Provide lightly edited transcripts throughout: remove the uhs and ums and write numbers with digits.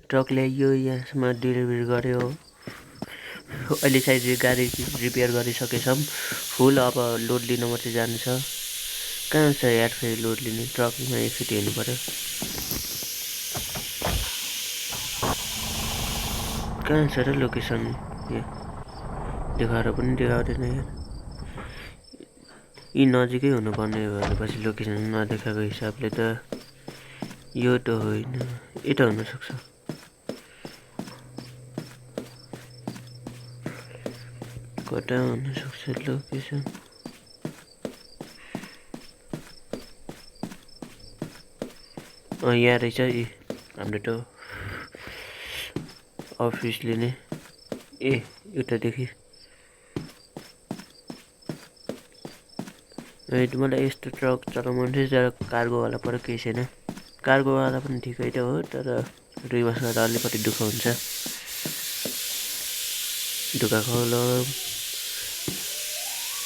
Truck ल्याइयो यहाँसम्म delivery गर्यो। अहिले सायद गाडी रिपेयर गरिसकेछौँ। फुल अब लोड लिन मात्रै जानु छ। कहाँ छ यार फेरि लोड लिने? ट्रकमा एकचोटि हेर्नु पर्यो। कहाँ छ र लोकेसन? देखाएर पनि देखाउँदैन यार। यी नजिकै हुनुपर्ने भनेपछि लोकेसन नदेखाएको हिसाबले त यो त होइन, यता हुनसक्छ। कता हुनसक्छ लोकेसन? यहाँ रहेछ। हाम्रो त अफिसले नै एउटादेखि मलाई यस्तो ट्रक चलाउनु मन थियो तर कार्गोवाला पर केही छैन। कार्गोवाला पनि ठिकै त हो तर 2 वर्ष गर्दा अलिकति दुःख हुन्छ। दुःखको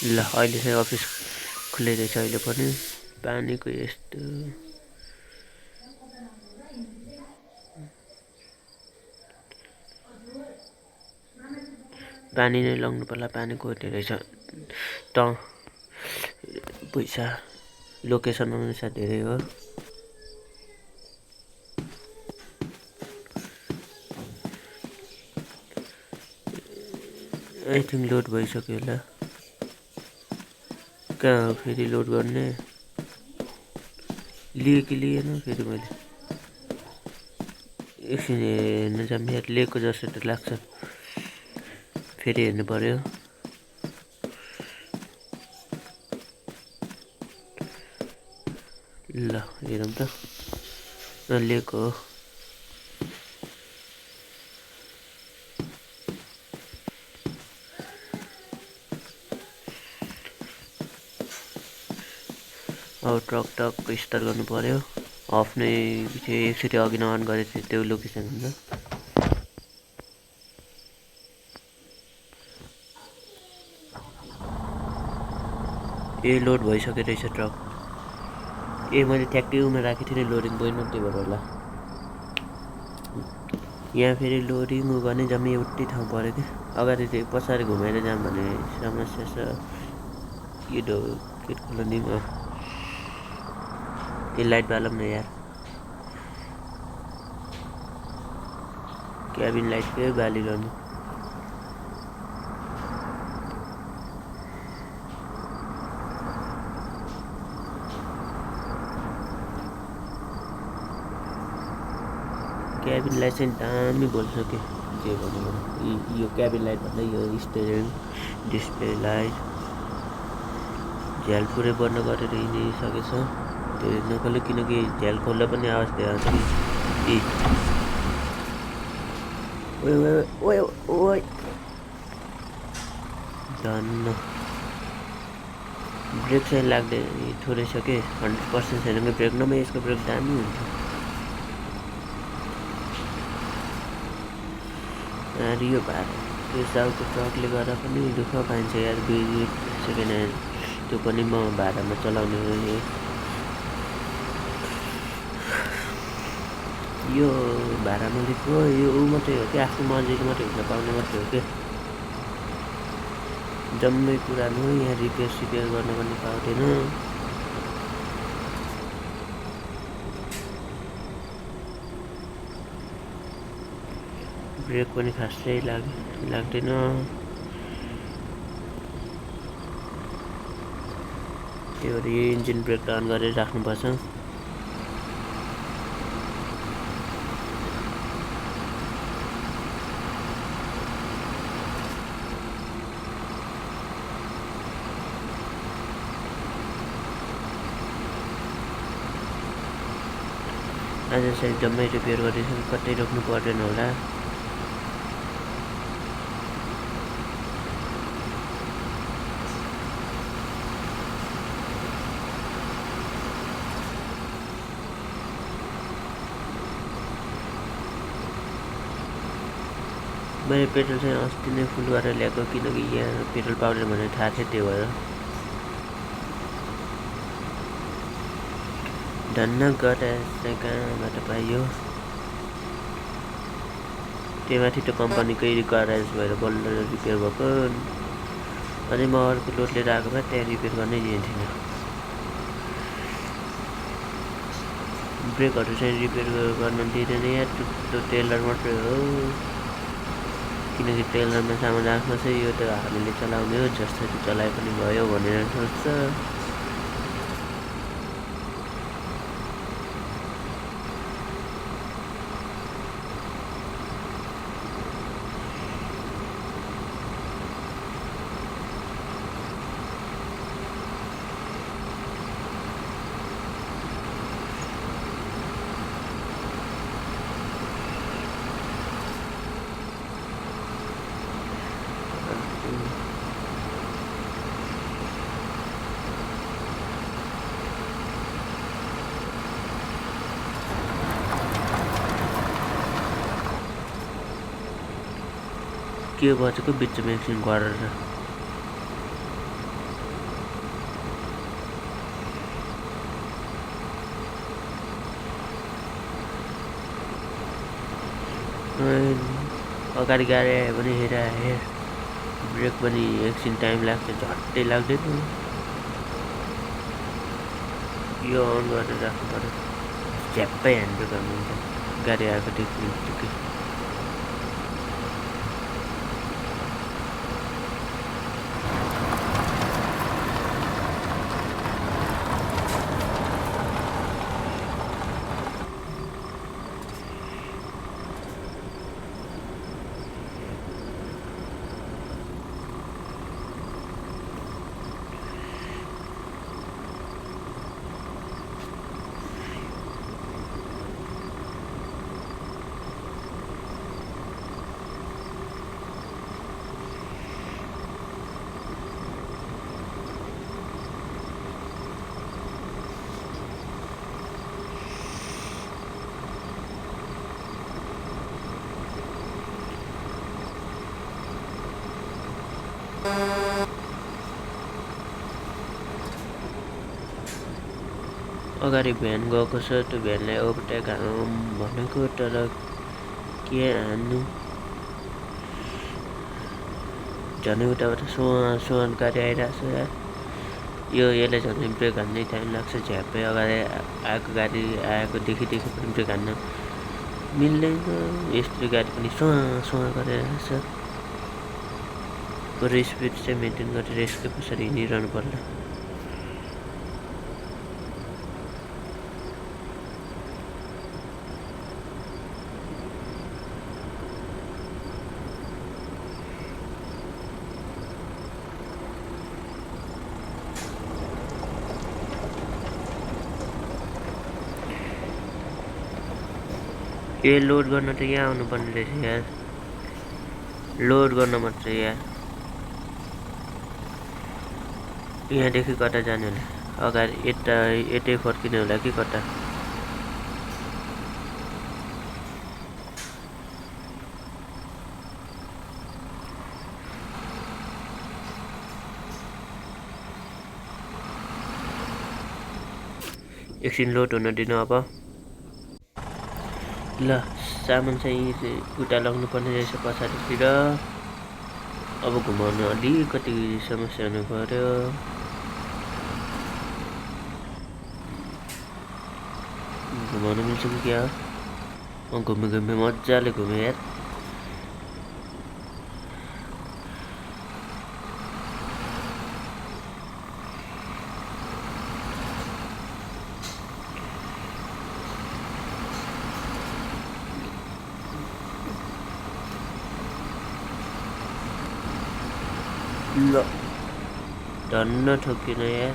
ल अहिले चाहिँ अफिस खुल्लै रहेछ। अहिले पनि पानीको यस्तो पानी नै लाउनु पर्ला। पानीको धेरै छ त पैसा लोकेसन अनुसार धेरै हो। आई थिङ्क लोड भइसक्यो होला। कहाँ हो फेरि लोड गर्ने? लिएँ कि लिएन फेरि मैले? एकछिन हेर्न जाऊँ यार। लिएको जस्तो त लाग्छ, फेरि हेर्नु पर्यो। ल हेरौँ त। लिएको हो। अब ट्रक स्टार्ट गर्नु पर्यो। अफ नै एकचोटि अघि न अन गरेको थिएँ त्यो लोकेसन हुन्छ। लोड भइसक्यो रहेछ ट्रक। मैले ठ्याक्कै उमा राखेको थिएँ नि लोडिङ पोइन्टमा, त्यही भएर होला। यहाँ फेरि लोडिङ भने जम्मै एउटै ठाउँ पऱ्यो कि अगाडि चाहिँ पछाडि घुमाएर जाऊँ भने समस्या छ। के खोल्ने यो लाइट बालौँ न यार। क्याबिन लाइटकै बालिरहनु। क्याबिन लाइट चाहिँ दामी बोलिसक्यो। के भन्नु यो क्याबिन लाइट भन्दा यो स्टेरिङ डिस्प्ले लाइट झ्याल पुरै बन्द गरेर हिँडिसकेछ। त्यो नखोल्यो किनकि झ्याल खोल्दा पनि आवाज देखाउँछ कि ओए धन्न। ब्रेक चाहिँ लाग्दै थोरै छ कि 100% छैन कि ब्रेक। नभए यसको ब्रेक दामी हुन्छ। यार यो भाडा त्यो साउको ट्रकले गर्दा पनि दुःख पाइन्छ यार। 2 सेकेन्ड ह्यान्ड त्यो पनि म भाडामा चलाउने हो। यो भाडामा लिएको यो मात्रै हो कि आफ्नो मर्जीको मात्रै हिँड्न पाउने मात्रै हो कि जम्मै पुरानो। यहाँ रिपेयर गर्न पनि पाउँदैन। ब्रेक पनि खासै लाग्दैन। त्यही भएर यो इन्जिन ब्रेक अन गरेर राख्नुपर्छ। आज सायद जम्मै रिपेयर गर्दैछ, कतै रोक्नु पर्दैन होला। मैले पेट्रोल चाहिँ अस्ति नै फुल गरेर ल्याएको किनकि यहाँ पेट्रोल पाउँदैन भनेर थाहा थियो। त्यही भएर धन्न गएर चाहिँ कहाँबाट पाइयो। त्यही माथि त्यो कम्पनीकै ग्यारेज भएर बल्ल रिपेयर भएको अनि म अर्को लोड लिएर आएको भए त्यहाँ रिपेयर गर्नै दिन्थिनँ। ब्रेकहरू चाहिँ रिपेयर गर्न दिँदैन या त्यो टेलर मात्रै हो, किनकि टेलरमा सामान राख्न चाहिँ यो त हामीले चलाउने हो, जसरी चलाए पनि भयो भनेर सोच्छ। के बजेको बिचमा एकछिन गरेर अगाडि गाडी आयो भने हेर ब्रेक पनि एकछिन टाइम लाग्छ, झट्टै लाग्दैन। यो अन गरेर राख्नु पर्यो, झ्याप्पै ह्यान्ड ब्रेक हान्नुहुन्छ गाडी आएको देखिन्छु। अगाडि भ्यान गएको छ, त्यो भ्यानलाई ओभरटेक भनेको तर के हान्नु, झनै उताबाट सुहान गाडी आइरहेको छ यार। यसलाई झनै ब्रेक हान्नै टाइम लाग्छ, झ्याप्पै अगाडि आएको गाडी आएको देखि पनि ब्रेक हान्न मिल्दैन। यस्तो गाडी पनि सुहा गरेर छ। बरु स्पिड चाहिँ मेन्टेन गरेर यसकै पछाडि हिँडिरहनु पर्ला। लोड गर्न त यहाँ आउनुपर्ने रहेछ यार, लोड गर्न मात्रै यार। यहाँदेखि कता जाने होला, अगाडि यतै फर्किने होला कि कता। एकछिन लोड हुन दिनु अब। ल सामान चाहिँ उता लग्नु पर्ने रहेछ पछाडितिर। अब घुमाउन अलिकति समस्या हुनु पर्यो। घुमाउन मिल्छ कि क्या हो? घुमे मजाले घुमे यार। ल धन्न ठोकिन यार।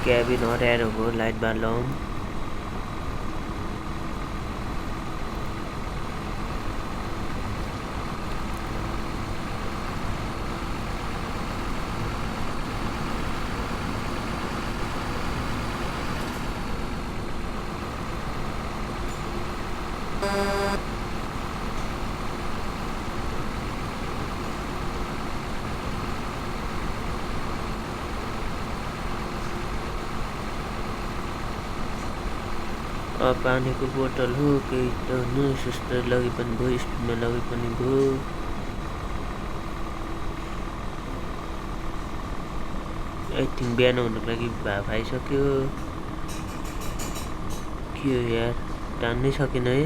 क्याबिन हराएर हो, लाइट बालौँ। पानीको बोतल हो केही त हुनु सुस्त लगे पनि भयो स्पिडमा लगे पनि भयो आई थिङ्क बिहान हुनुको लागि भाप आइसक्यो के हो यार तान्नै सकेन है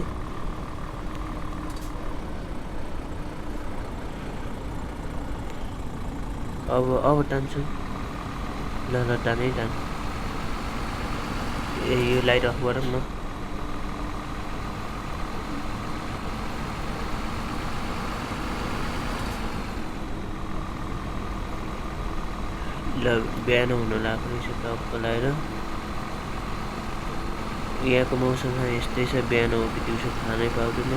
अब तान्छु ल तानै तान ए यो लाइट अफ गरौँ न ल बिहान हुन लाग्यो रहेछ टक्क लगाएर यहाँको मौसम यस्तै छ बिहान हो कि दिउँसो थाहा नै पाउँदैन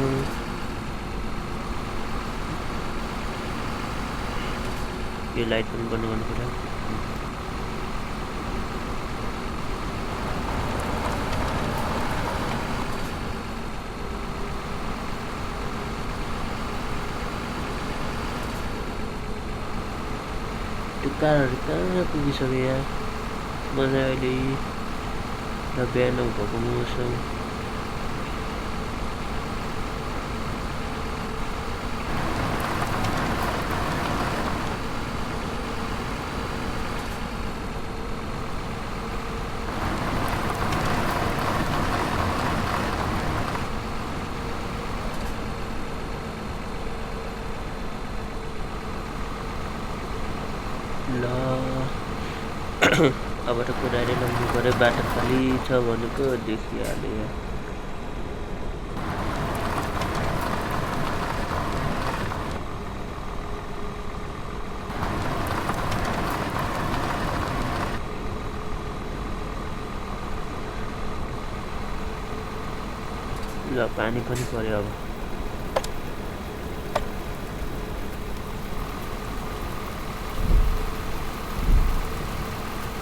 यो लाइट पनि बन्द गर्नु पर्यो त्यो कारहरू कहाँ पुगिसक्यो यार मलाई अहिले र बिहान भएको मौसम ल अब त कुदाएर लग्नु पऱ्यो बाटो खाली छ भनेको देखिहाल्यो ल पानी पनि पर्यो अब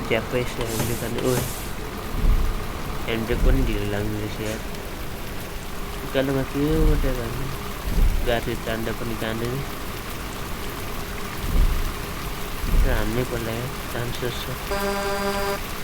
ज्यापै ह्यान्डले तान्ने ओ ह्यान्डब्रेक पनि ढिलो लाग्ने रहेछ यार उकालोमा के मात्रै गर्ने गाडी तान्दा पनि तान्दैन हान्नै पर्ला यार चान्सेस छ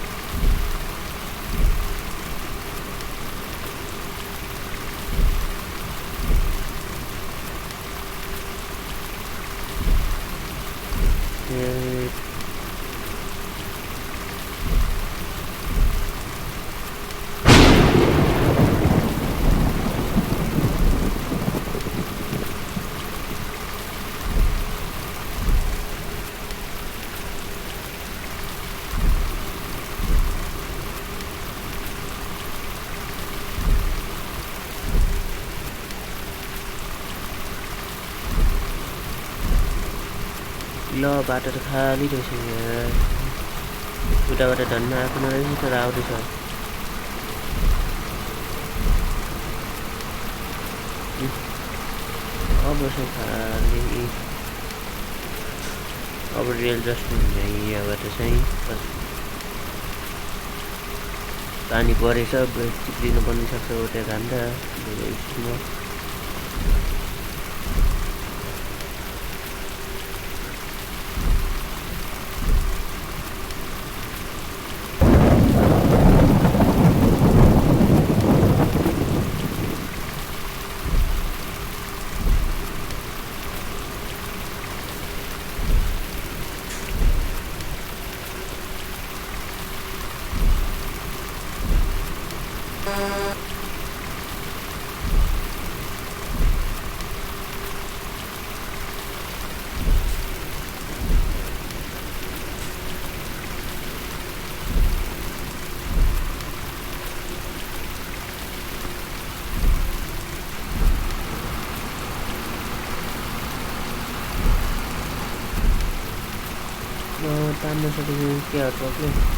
ल बाटो त खाली रहेछ यहाँ उताबाट धन्न आएको नरहेछ तर आउँदैछ अब छ खाली अब रेल जस्ट हुन्छ यहाँबाट चाहिँ पानी परेछ ब्रेक चिप्लिनु पनि सक्छ उता घान्दा स्पिडमा तान्न सकेको के हट्छ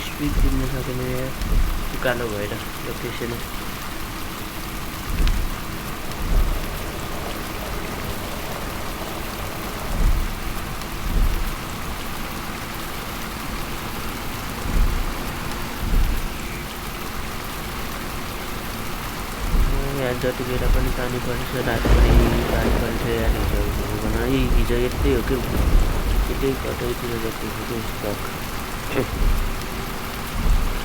स्पिड तिर्न सकेन यार उकालो भएर लोकेसन यहाँ जति बेला पनि पानी पर्छ राति पनि पानी पर्छ यार हिजो यस्तै हो कि यतै कतैतिर जति स्टक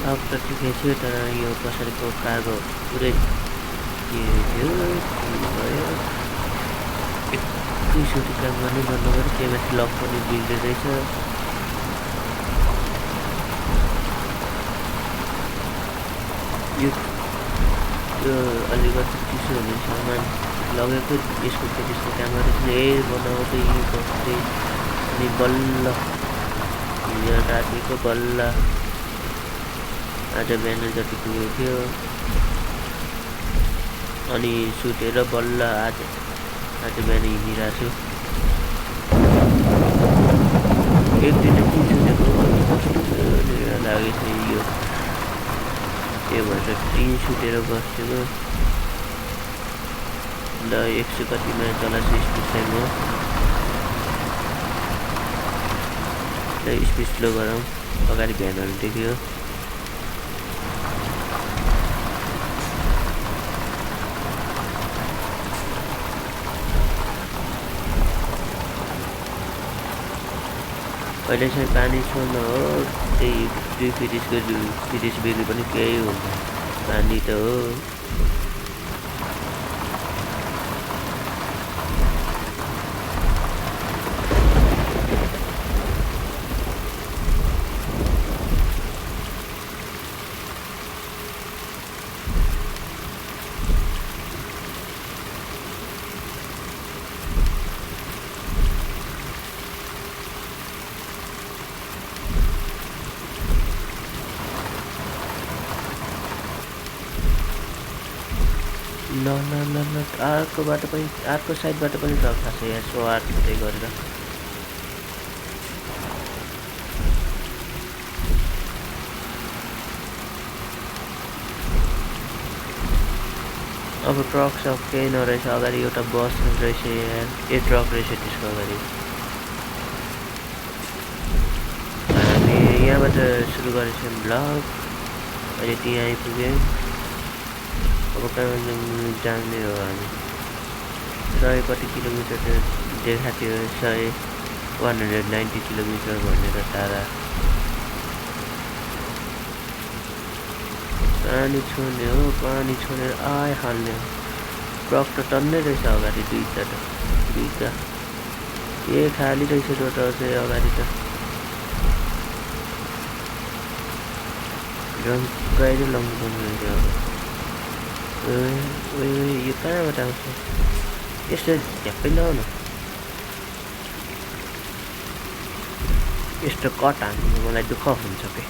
अब त ठिकै थियो तर यो पछाडिको कार्गो पुरै के थियो भयो एकैचोटि काम गर्नै भन्नुभयो त्यही लक पनि बिग्रेछ यो अलिकति चिसो हुने सामान लगेको यसको त्यस्तो काम गरेको एयर बनाउँदै बस्दै अनि बल्ल हिजो रातिको बल्ल आज बिहान जति पुगेको थियो अनि सुतेर बल्ल आज बिहान हिँडिरहेको छु एक दिन सुतेको लागेको थियो यो त्यही भएर 3 सुतेर बस्थ्यो ल 100 कतिमा चलाएको स्पिड टाइम हो ल स्पिड स्लो गरौँ अगाडि भ्यानहरू देख्यो अहिले चाहिँ पानी छोड्नु हो त्यही 2 फिरिस बेली पनि केही हुन्छ पानी त हो ल अर्कोबाट पनि अर्को साइडबाट पनि ट्रक छ यहाँ 108 हुँदै गरेर अब ट्रक सब केही नरहेछ अगाडि एउटा बस रहेछ यहाँ ए ट्रक रहेछ त्यसको अगाडि हामी यहाँबाट सुरु गरेछौँ ब्लग अहिले त्यहाँ आइपुग्यौँ अब कहाँ जाने हो हामी 100 कति किलोमिटर देखाएको थियो 190 किलोमिटर भनेर टाढा पानी छोड्ने हो पानी छोडेर आइहाल्ने हो ट्रक त टन्नै रहेछ अगाडि दुईटा ए खाली रहेछ रोड चाहिँ अगाडि त गाडी लाउनु पर्ने रहेछ यो कहाँबाट आउँछ यस्तो झ्याप्पै लाउ न यस्तो कट हान्नु मलाई दुःख हुन्छ के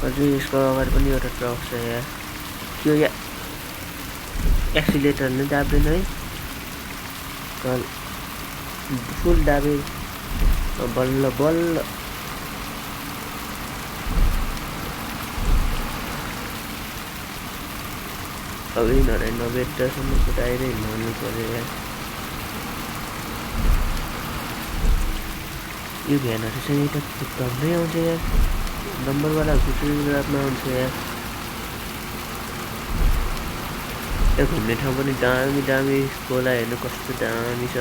अझै यसको अगाडि पनि एउटा ट्रक छ यहाँ त्यो एक्सिलेटर नै दाब्दैन है फुल दाबे बल्ल बल्ल अब यिनीहरूलाई नबेट्दासम्म कुदाएर हिँड्नु पऱ्यो यार यो भ्यानहरू चाहिँ यता खुट्टामै आउँछ यार नम्बरवाला गुजरातमा आउँछ यार यो घुम्ने ठाउँ पनि दामी खोला हेर्नु कस्तो दामी छ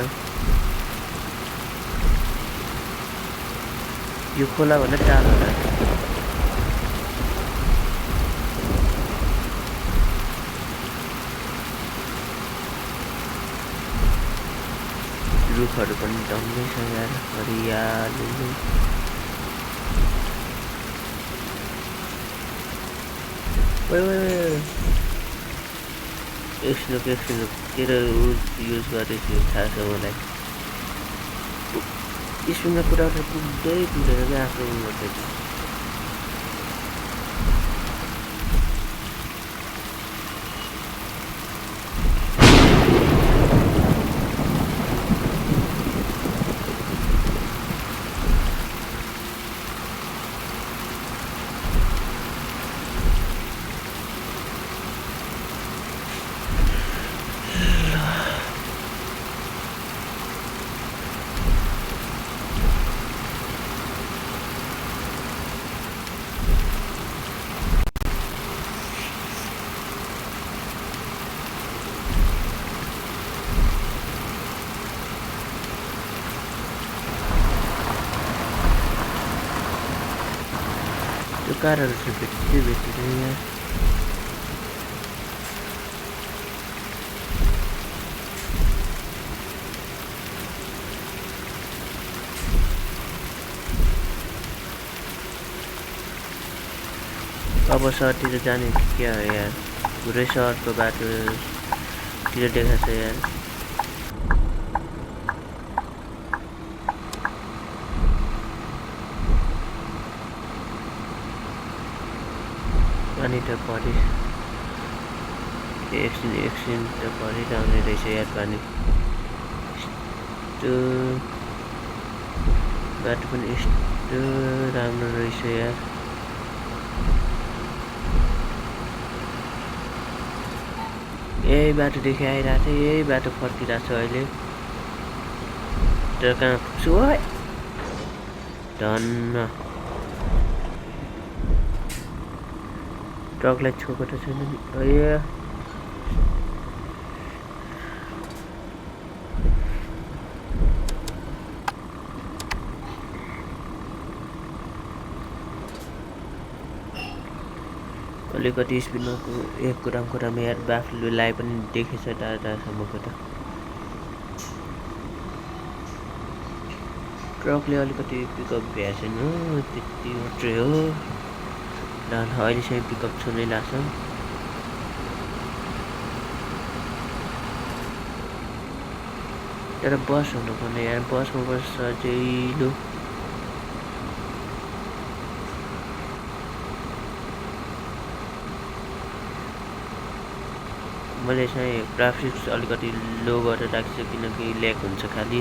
यो खोला भन्दा टाढो होला रुखहरू पनि डङ्गै छ यार हरियाली एकछिन तेरो युज गरेको थाहा छ मलाई स्पिडमा कुदाउँदा पुग्दै पुगेर आफ्नो गर्दैछ कारहरू चाहिँ भेटिँदैन यहाँ। अब सहरतिर जाने क्या हो यार, पुरै सहरको बाटोतिर देखाएको छ यार। पानी त परि एकछिन त परिरहने रहेछ यार पानी। यस्तो बाटो पनि यस्तो राम्रो रहेछ यार। यही बाटोदेखि आइरहेको थिएँ, यही बाटो फर्किरहेको छु अहिले। तर कहाँ पुग्छु है धन्न। ट्रकलाई छोएको त छैन नि। अलिकति स्पिडमा एक कुरामा यार बाफुलाई पनि देखेछ टाढासम्मको त। ट्रकले अलिकति पिकअप भ्याएको छैन, त्यति मात्रै हो। ल अहिले चाहिँ पिकअप छुनै लाग्छ। तर बस हुनुपर्ने यार, बसमा बस सजिलो। मैले चाहिँ ग्राफिक्स अलिकति लो गरेर राखेको छु किनकि ल्याग हुन्छ खालि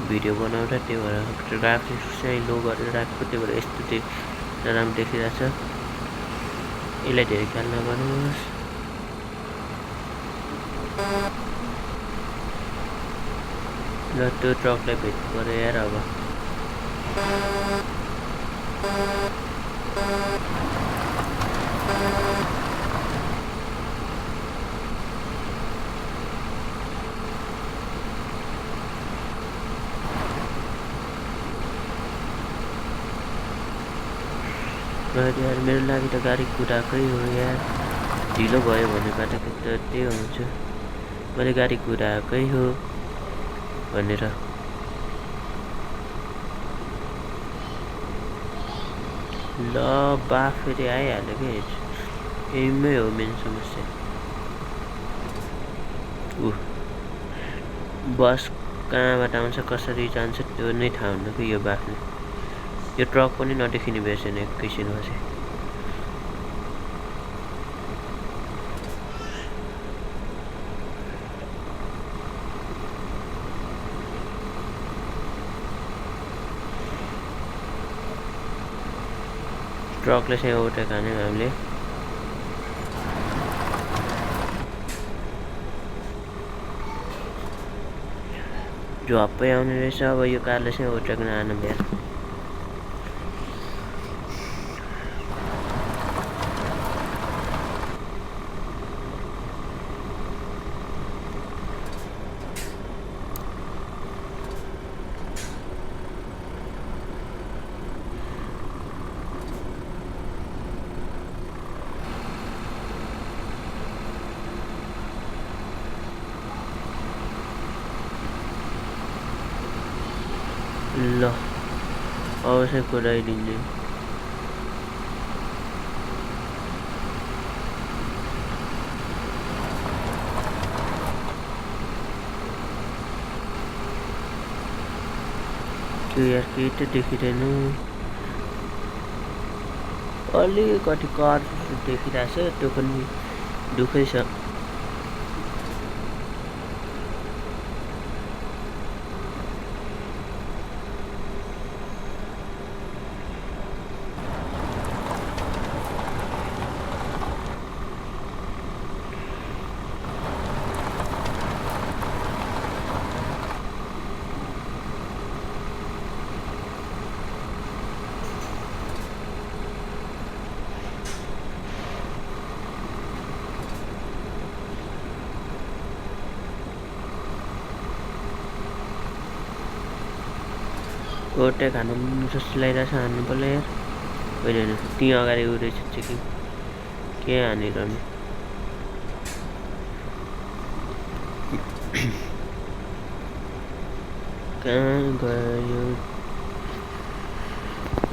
भिडियो बनाउँदा, त्यही भएर ग्राफिक्स चाहिँ लो गरेर राखेको, त्यही भएर यस्तो चाहिँ नराम्रो देखिरहेको छ। यसलाई धेरै ख्याल नगर्नुहोस्। ल त्यो ट्रकलाई भेट्नु पर्यो यार अब। यार मेरो लागि त गाडी कुदाएकै हो यार, ढिलो भयो भने बाटो त त्यही हुन्छ। मैले गाडी कुदाएकै हो भनेर। ल बाफ फेरि आइहाल्यो कि यहीमै हो मेन समस्या। बस कहाँबाट आउँछ कसरी जान्छ त्यो नै थाहा हुन्न कि यो बाफले। यो ट्रक पनि नदेखिने भएछ नि एकैछिनमा चाहिँ। ट्रकले चाहिँ ओभरटेक हान्यौँ हामीले। झप्पै आउने रहेछ। अब यो कारले चाहिँ ओभरटेक नहानु यार। ल अवश्य कुदाइदिन्छु। त्यो यार केही त देखिँदैन। अलिकति कार देखिरहेछ, त्यो पनि दुःखै छ। ओभरटेक हान्नु जस्तो लागिरहेछ, हान्नु पर्यो यार। होइन त्यहाँ अगाडि उ रहेछ चेकिङ के हानिरहने कहाँ गयो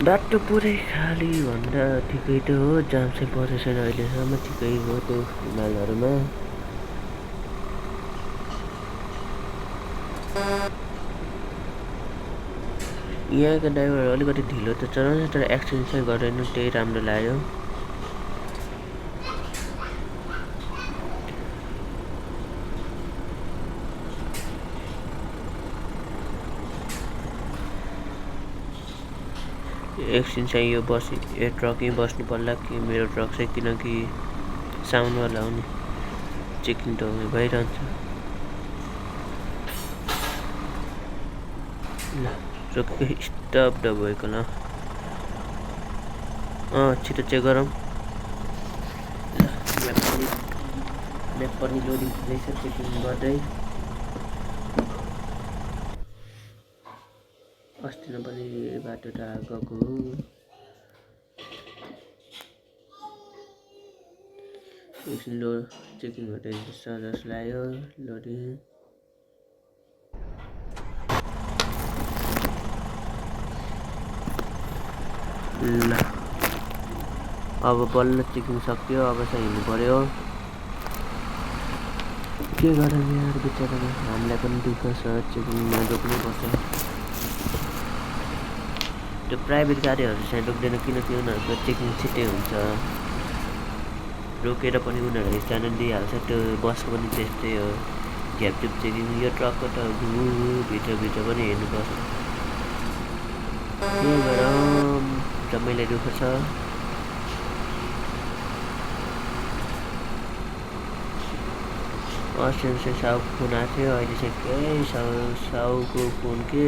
बाटो पुरै खाली भन्दा ठिकै त हो जाम चाहिँ परेको छैन अहिलेसम्म ठिकै हो त्यो हिमालहरूमा यहाँको ड्राइभर अलिकति ढिलो त चलाउँछ तर एक्सिडेन्ट चाहिँ गर्दैन त्यही राम्रो लाग्यो एकछिन चाहिँ यो ट्रकै बस्नु पर्ला कि मेरो ट्रक चाहिँ किनकि साउन्डवाला हो नि चेकिङ त भइरहन्छ ल रोकेको स्टप भएको ल छिटो चेक गरौँ ल म्याप पनि लोडिङ हुँदैछ चेकिङ गर्दै अस्ति न पनि बाटो त गएको हो एकछिन चेकिङ हुँदैछ जस्तो लाग्यो लोडिङ ल अब बल्ल चेकिङ सक्यो अब चाहिँ हिँड्नु पर्यो के गरौँ यार बिचरा हामीलाई पनि दुःख छ चेकिङमा रोक्नु पर्छ त्यो प्राइभेट गाडीहरू चाहिँ रोक्दैन किनकि उनीहरूको चेकिङ छिट्टै हुन्छ रोकेर पनि उनीहरूले स्ट्यान्डर्ड दिइहाल्छ त्यो बसको पनि त्यस्तै हो झ्यापझुप चेकिङ यो ट्रकको त भित्र पनि हेर्नुपर्छ के गरौँ जम्मैलाई दुःख छ अस्ति चाहिँ साउको फोन आएको थियो अहिले चाहिँ केही साउको फोन के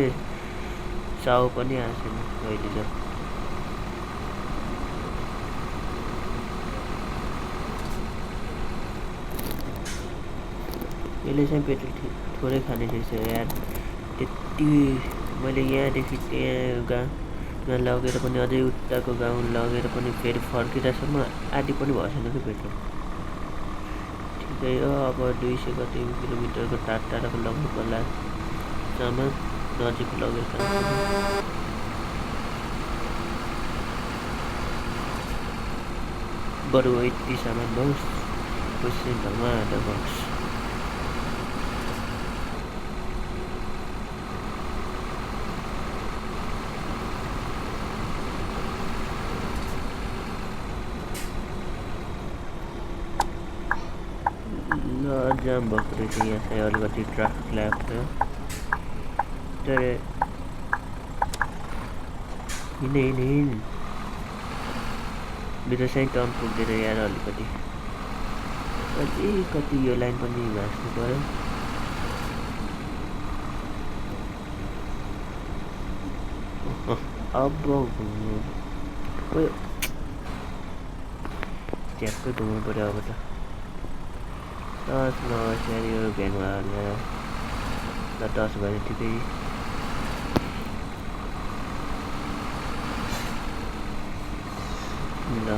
साउ पनि आएको छैन अहिले त यसले चाहिँ पेट्रोल थोरै खाने रहेछ यार त्यति मैले यहाँदेखि त्यहाँ गाउँमा लगेर पनि अझै उताको गाउँ लगेर पनि फेरि फर्किँदासम्म आधी पनि भएन कि पेट्रोल ठिकै हो अब 200 कति किलोमिटरको टाढाको लग्नु पर्ला सामान नजिक लगेर खानु बरु यति सामान बस पैसा धमाधम बस जाम भएको रहेछ यहाँ चाहिँ अलिकति ट्राफिक लाग्छ तर हिँड मेरो चाहिँ टर्न पुग्दैन यार अलिकति यो लाइन पनि भाँच्नु पर्यो अब घुम्नु ट्याक्कै घुम्नु पर्यो अब त टच नहोस् यो भ्यानमा ल टच भयो ठिकै ल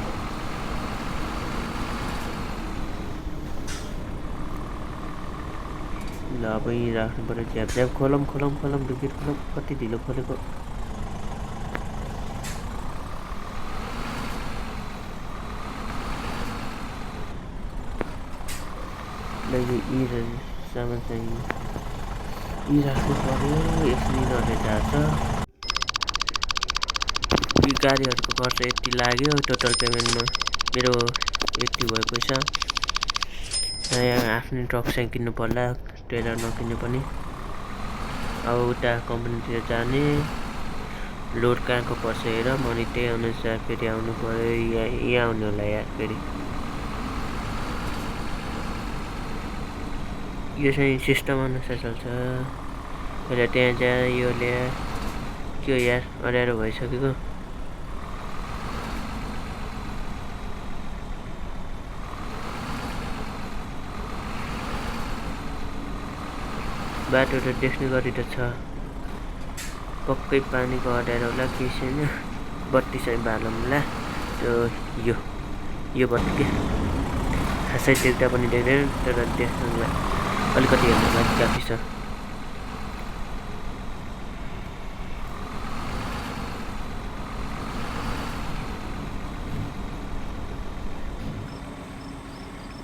अब यहीँ राख्नु पर्यो झ्याप खोलौँ ढुकेट खोलौँ कति ढिलो खोलेको यी सामान चाहिँ यी राख्नु पर्यो एकछिन नभए जान्छ यी गाडीहरूको खर्च यति लाग्यो टोटल पेमेन्टमा मेरो 80 भयो पैसा यहाँ आफ्नै ट्रक चाहिँ किन्नु पर्ला ट्रेलर नकिन्नु पनि अब उता कम्पनीतिर जाने लोड कहाँको पर्छ हेर अनि त्यही अनुसार फेरि आउनु पर्यो यहाँ आउनु होला यार फेरि यो चाहिँ सिस्टम अनुसार चल्छ पहिला त्यहाँ जा यो ल्या के यार अड्यारो भइसकेको बाटो त देख्ने गरी त छ पक्कै पानीको अड्यारो होला केही छैन बत्ती चाहिँ बालौँ ला। यो बत्ती के खासै देख्दा पनि देख्दैन, तर देख्नलाई अलिकति हेर्नुको लागि काफी छ।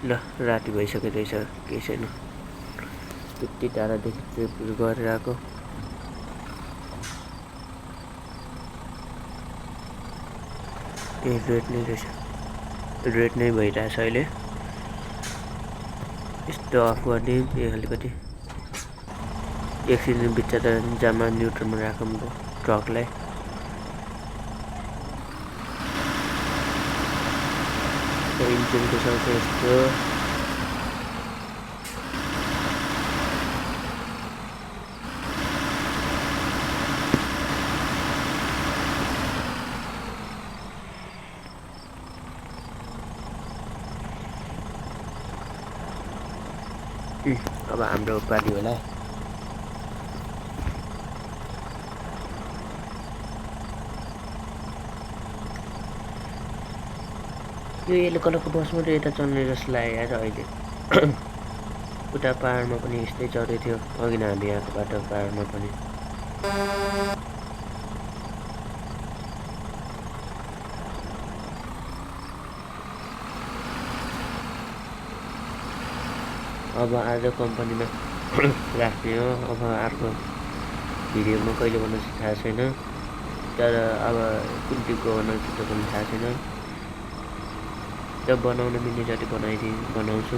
ल राति भइसकेको रहेछ, केही छैन। त्यति टाढादेखि ट्रिप गरेर आएको। ए रेड नै रहेछ, रेड नै भइरहेछ अहिले। यस्तो अफ गरिदिउँ अलिकति, एकछिन बिचरा जाममा न्युट्रलमा राखौँ ट्रकलाई। इन्जिनको साउन्ड यस्तो अब हाम्रो पाली होला। यो येलो कलरको बस मात्रै यता चल्ने जस्तो लाग्यो यार अहिले। उता पाहाडमा पनि यस्तै चढ्दै थियो अघि नै हामी यहाँको बाटो पाहाडमा पनि। अब आज कम्पनीमा राख्ने हो। अब अर्को भिडियोमा कहिले बनाउँछ थाहा छैन, तर अब कुन टिपको बनाउँछु त्यो पनि थाहा छैन। जब बनाउन मिल्ने जति बनाउँछु।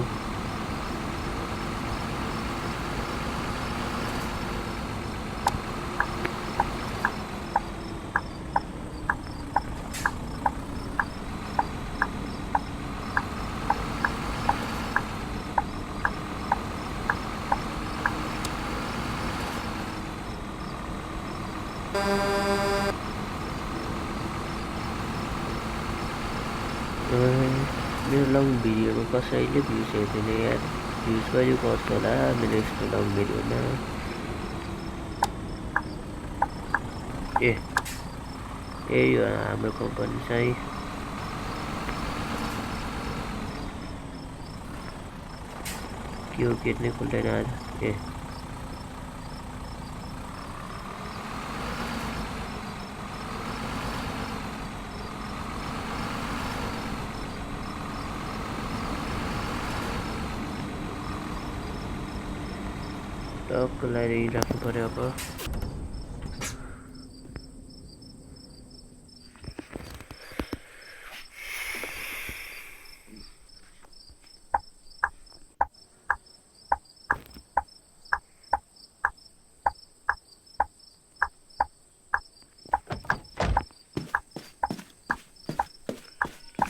मेरो लङ भिडियोमा कसैले भ्युज हेर्दैन यार। भ्युज कहिले गर्छ होला मेरो यस्तो लङ भिडियोमा। ए यो हाम्रो कम्पनी चाहिँ के हो, गेट नै खुल्दैन आज। टक्क लगाइराख्नु पर्यो अब।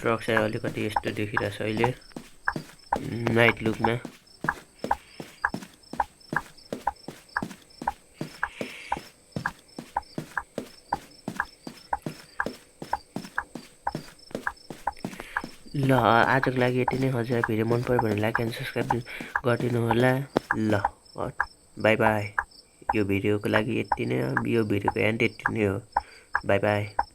ट्रक चाहिँ अलिकति यस्तो देखिरहेछ अहिले नाइट लुकमा। ल आजको लागि यति नै। हजुर भिडियो मन पर्यो भने लाइक एन्ड सब्सक्राइब गरिदिनु होला। ल बाई बाई। यो भिडियोको लागि यति नै, यो भिडियोको एन्ड यति नै हो। By by.